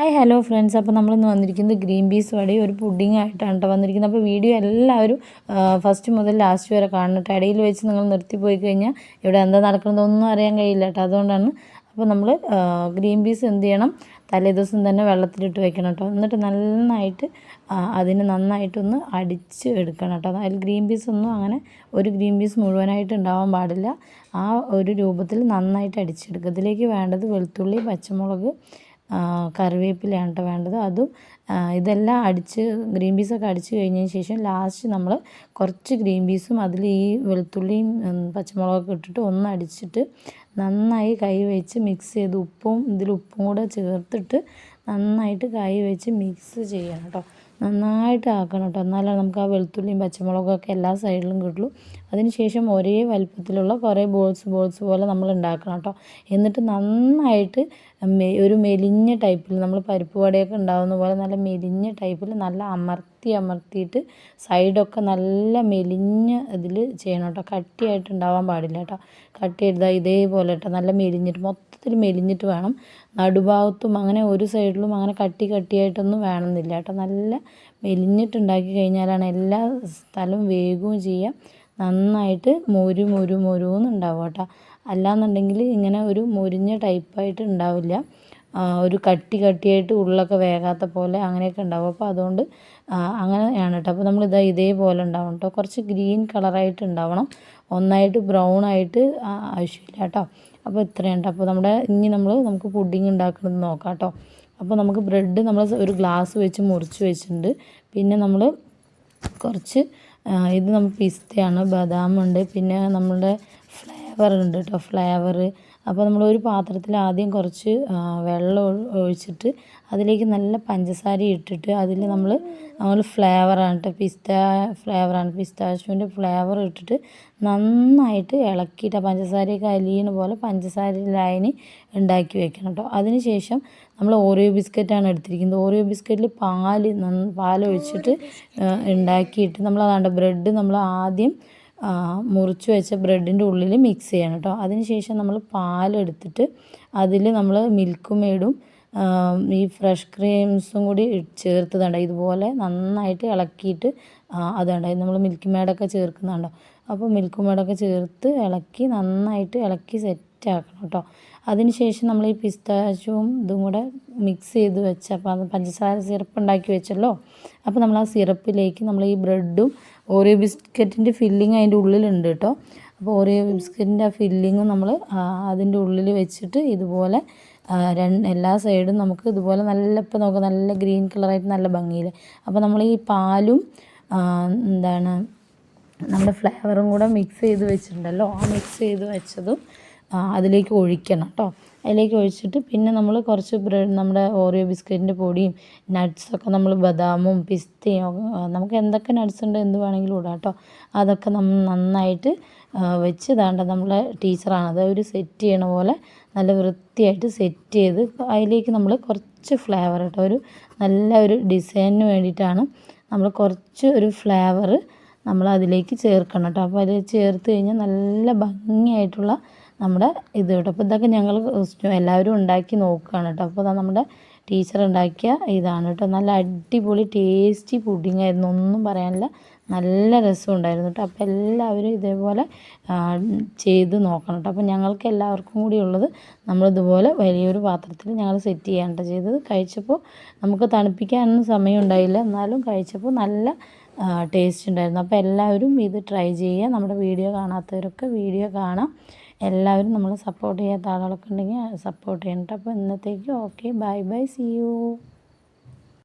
Hi hello friends, അപ്പോൾ നമ്മളിന്ന് വന്നിരിക്കുന്നത് ഗ്രീൻ പീസ് വടയും ഒരു പുഡിംഗ് ആയിട്ടാണ് കേട്ടോ വന്നിരിക്കുന്നത്. അപ്പോൾ വീഡിയോ എല്ലാവരും ഫസ്റ്റ് മുതൽ ലാസ്റ്റ് വരെ കാണണം കേട്ടോ. ഇടയിൽ വെച്ച് നിങ്ങൾ നിർത്തിപ്പോയി കഴിഞ്ഞാൽ ഇവിടെ എന്താ നടക്കുന്നതൊന്നും അറിയാൻ കഴിയില്ല കേട്ടോ. അതുകൊണ്ടാണ്. അപ്പോൾ നമ്മൾ ഗ്രീൻ പീസ് എന്ത് ചെയ്യണം, തലേദിവസം തന്നെ വെള്ളത്തിലിട്ട് വെക്കണം കേട്ടോ. എന്നിട്ട് നന്നായിട്ട് അതിന് നന്നായിട്ടൊന്ന് അടിച്ച് എടുക്കണം കേട്ടോ. അതിൽ ഗ്രീൻ പീസ് ഒന്നും അങ്ങനെ ഒരു ഗ്രീൻ പീസ് മുഴുവനായിട്ട് ഉണ്ടാവാൻ പാടില്ല. ആ ഒരു രൂപത്തിൽ നന്നായിട്ട് അടിച്ചെടുക്കുക. ഇതിലേക്ക് വേണ്ടത് വെളുത്തുള്ളി, പച്ചമുളക്, കറിവേപ്പിലയാണ് കേട്ടോ വേണ്ടത്. അതും ഇതെല്ലാം അടിച്ച് ഗ്രീൻ പീസൊക്കെ അടിച്ച് കഴിഞ്ഞതിന് ശേഷം ലാസ്റ്റ് നമ്മൾ കുറച്ച് ഗ്രീൻ പീസും അതിൽ ഈ വെളുത്തുള്ളിയും പച്ചമുളകൊക്കെ ഇട്ടിട്ട് ഒന്ന് അടിച്ചിട്ട് നന്നായി കൈ വെച്ച് മിക്സ് ചെയ്ത് ഉപ്പും കൂടെ ചേർത്തിട്ട് നന്നായിട്ട് കൈ വെച്ച് മിക്സ് ചെയ്യണം കേട്ടോ. നന്നായിട്ട് ആക്കണം കേട്ടോ. എന്നാലേ നമുക്ക് ആ വെളുത്തുള്ളിയും പച്ചമുളകൊക്കെ എല്ലാ സൈഡിലും കിട്ടുള്ളൂ. അതിന് ശേഷം ഒരേ വലുപ്പത്തിലുള്ള കുറേ ബോൾസ് പോലെ നമ്മൾ ഉണ്ടാക്കണം കേട്ടോ. എന്നിട്ട് നന്നായിട്ട് ഒരു മെലിഞ്ഞ ടൈപ്പിൽ നമ്മൾ പരിപ്പ് വടയൊക്കെ ഉണ്ടാകുന്ന പോലെ നല്ല മെലിഞ്ഞ ടൈപ്പിൽ നല്ല അമർത്തിയിട്ട് സൈഡൊക്കെ നല്ല മെലിഞ്ഞ ഇതിൽ ചെയ്യണം കേട്ടോ. കട്ടിയായിട്ട് ഉണ്ടാവാൻ പാടില്ല കേട്ടോ. കട്ടിയായിട്ട് ഇതേപോലെ കേട്ടോ നല്ല മെലിഞ്ഞിട്ട് മൊത്തത്തിൽ മെലിഞ്ഞിട്ട് വേണം. നടുഭാഗത്തും അങ്ങനെ ഒരു സൈഡിലും അങ്ങനെ കട്ടിയായിട്ടൊന്നും വേണമെന്നില്ല കേട്ടോ. നല്ല മെലിഞ്ഞിട്ടുണ്ടാക്കി കഴിഞ്ഞാലാണ് എല്ലാ സ്ഥലവും വേകുകയും ചെയ്യുക. നന്നായിട്ട് മൊരുന്നുണ്ടാവും കേട്ടോ. അല്ലാന്നുണ്ടെങ്കിൽ ഇങ്ങനെ ഒരു മൊരിഞ്ഞ ടൈപ്പായിട്ട് ഉണ്ടാവില്ല. ഒരു കട്ടിയായിട്ട് ഉള്ളൊക്കെ വേകാത്ത പോലെ അങ്ങനെയൊക്കെ ഉണ്ടാവും. അപ്പോൾ അതുകൊണ്ട് അങ്ങനെയാണ് കേട്ടോ. അപ്പോൾ നമ്മൾ ഇതേപോലെ ഉണ്ടാവണം കേട്ടോ. കുറച്ച് ഗ്രീൻ കളറായിട്ട് ഉണ്ടാവണം. ഒന്നായിട്ട് ബ്രൗൺ ആയിട്ട് ആവശ്യമില്ല കേട്ടോ. അപ്പോൾ ഇത്രയുണ്ട്. അപ്പോൾ നമുക്ക് പുഡിംഗ് ഉണ്ടാക്കുന്നത് നോക്കാം കേട്ടോ. അപ്പോൾ നമുക്ക് ബ്രെഡ് നമ്മൾ ഒരു ഗ്ലാസ് വെച്ച് മുറിച്ച് വെച്ചിട്ടുണ്ട്. പിന്നെ നമ്മൾ കുറച്ച് ഇത് നമ്മൾ പിസ്തയാണ്, ബദാമുണ്ട്, പിന്നെ നമ്മുടെ ഫ്ലേവർ ഉണ്ട് കേട്ടോ. അപ്പോൾ നമ്മൾ ഒരു പാത്രത്തിൽ ആദ്യം കുറച്ച് വെള്ളം ഒഴിച്ചിട്ട് അതിലേക്ക് നല്ല പഞ്ചസാര ഇട്ടിട്ട് അതിൽ നമ്മൾ ഫ്ലേവറാണ് കേട്ടോ, പിസ്താഷ്യൂവിൻ്റെ ഫ്ലേവർ ഇട്ടിട്ട് നന്നായിട്ട് ഇളക്കിയിട്ട് പഞ്ചസാരയൊക്കെ അലിയുന്ന പോലെ പഞ്ചസാര ലായനി ഉണ്ടാക്കി വെക്കണം കേട്ടോ. അതിന് ശേഷം നമ്മൾ ഓറിയോ ബിസ്ക്കറ്റാണ് എടുത്തിരിക്കുന്നത്. ഓറിയോ ബിസ്ക്കറ്റിൽ പാലൊഴിച്ചിട്ട് ഉണ്ടാക്കിയിട്ട് നമ്മളതാണ്ട് ബ്രെഡ് നമ്മൾ ആദ്യം മുറിച്ച് വെച്ച ബ്രെഡിൻ്റെ ഉള്ളിൽ മിക്സ് ചെയ്യണം കേട്ടോ. അതിന് ശേഷം നമ്മൾ പാലെടുത്തിട്ട് അതിൽ നമ്മൾ മിൽക്ക് മെയ്ഡും ഈ ഫ്രഷ് ക്രീംസും കൂടി ചേർത്തതുണ്ട്. ഇതുപോലെ നന്നായിട്ട് ഇളക്കിയിട്ട് അതുണ്ട് നമ്മൾ മിൽക്ക് മെയ്ഡൊക്കെ ചേർക്കുന്നുണ്ടോ. അപ്പോൾ മിൽക്ക് മെയ്ഡൊക്കെ ചേർത്ത് നന്നായിട്ട് ഇളക്കി സെറ്റാക്കണം കേട്ടോ. അതിന് ശേഷം നമ്മൾ ഈ പിസ്താഷ്യൂവും ഇതും കൂടെ മിക്സ് ചെയ്ത് വെച്ച അപ്പോൾ പഞ്ചസാര സിറപ്പ് ഉണ്ടാക്കി വെച്ചല്ലോ. അപ്പോൾ നമ്മൾ ആ സിറപ്പിലേക്ക് നമ്മൾ ഈ ബ്രെഡും ഓറിയോ ബിസ്ക്കറ്റിൻ്റെ ഫില്ലിങ് അതിൻ്റെ ഉള്ളിലുണ്ട് കേട്ടോ. അപ്പോൾ ഓറിയോ ബിസ്ക്കറ്റിൻ്റെ ആ ഫില്ലിങ്ങും നമ്മൾ അതിൻ്റെ ഉള്ളിൽ വെച്ചിട്ട് ഇതുപോലെ എല്ലാ സൈഡും നമുക്ക് ഇതുപോലെ ഇപ്പോൾ നോക്കുക നല്ല ഗ്രീൻ കളറായിട്ട് നല്ല ഭംഗിയിൽ. അപ്പോൾ നമ്മൾ ഈ പാലും നമ്മുടെ ഫ്ലേവറും കൂടെ മിക്സ് ചെയ്ത് വെച്ചിട്ടുണ്ടല്ലോ, ആ മിക്സ് ചെയ്ത് വെച്ചതും അതിലേക്ക് ഒഴിക്കണം കേട്ടോ. അതിലേക്ക് ഒഴിച്ചിട്ട് പിന്നെ നമ്മൾ കുറച്ച് നമ്മുടെ ഓറിയോ ബിസ്ക്കറ്റിൻ്റെ പൊടിയും നട്ട്സൊക്കെ നമ്മൾ ബദാമും പിസ്തയും നമുക്ക് എന്തൊക്കെ നട്ട്സ് ഉണ്ട് എന്ത് വേണമെങ്കിലും ഇടാം കേട്ടോ. അതൊക്കെ നമ്മൾ നന്നായിട്ട് വെച്ച് നമ്മളെ ടീച്ചറാണ് ഒരു സെറ്റ് ചെയ്യണ പോലെ നല്ല വൃത്തിയായിട്ട് സെറ്റ് ചെയ്ത് അതിലേക്ക് നമ്മൾ കുറച്ച് ഫ്ലേവർ കേട്ടോ, നല്ല ഒരു ഡിസൈനിന് വേണ്ടിയിട്ടാണ് നമ്മൾ കുറച്ച് ഒരു ഫ്ലേവർ നമ്മൾ അതിലേക്ക് ചേർക്കണം കേട്ടോ. അപ്പോൾ അതിൽ ചേർത്ത് കഴിഞ്ഞാൽ നല്ല ഭംഗിയായിട്ടുള്ള നമ്മുടെ ഇത് കേട്ടോ. അപ്പോൾ ഇതൊക്കെ ഞങ്ങൾ എല്ലാവരും ഉണ്ടാക്കി നോക്കുകയാണ് കേട്ടോ. അപ്പോൾ നമ്മുടെ ടീച്ചർ ഉണ്ടാക്കിയ ഇതാണ് കേട്ടോ. നല്ല അടിപൊളി ടേസ്റ്റി പുഡിംഗ് ആയിരുന്നു, ഒന്നും പറയാനില്ല. നല്ല രസം ഉണ്ടായിരുന്നു കേട്ടോ. അപ്പോൾ എല്ലാവരും ഇതേപോലെ ചെയ്ത് നോക്കണം കേട്ടോ. അപ്പോൾ ഞങ്ങൾക്ക് എല്ലാവർക്കും കൂടി ഉള്ളത് നമ്മളിതുപോലെ വലിയൊരു പാത്രത്തിൽ ഞങ്ങൾ സെറ്റ് ചെയ്യാൻ കേട്ടോ ചെയ്തത്. കഴിച്ചപ്പോൾ നമുക്ക് തണുപ്പിക്കാനൊന്നും സമയം ഉണ്ടായില്ല, എന്നാലും കഴിച്ചപ്പോൾ നല്ല ടേസ്റ്റ് ഉണ്ടായിരുന്നു. അപ്പോൾ എല്ലാവരും ഇത് ട്രൈ ചെയ്യുക. നമ്മുടെ വീഡിയോ കാണാത്തവരൊക്കെ വീഡിയോ കാണാം. എല്ലാവരും നമ്മളെ സപ്പോർട്ട് ചെയ്യാത്ത ആളുകളൊക്കെ ഉണ്ടെങ്കിൽ സപ്പോർട്ട് ചെയ്യണം കേട്ടോ. അപ്പോൾ ഇന്നത്തേക്ക് ഓക്കെ, ബൈ, സീ യു.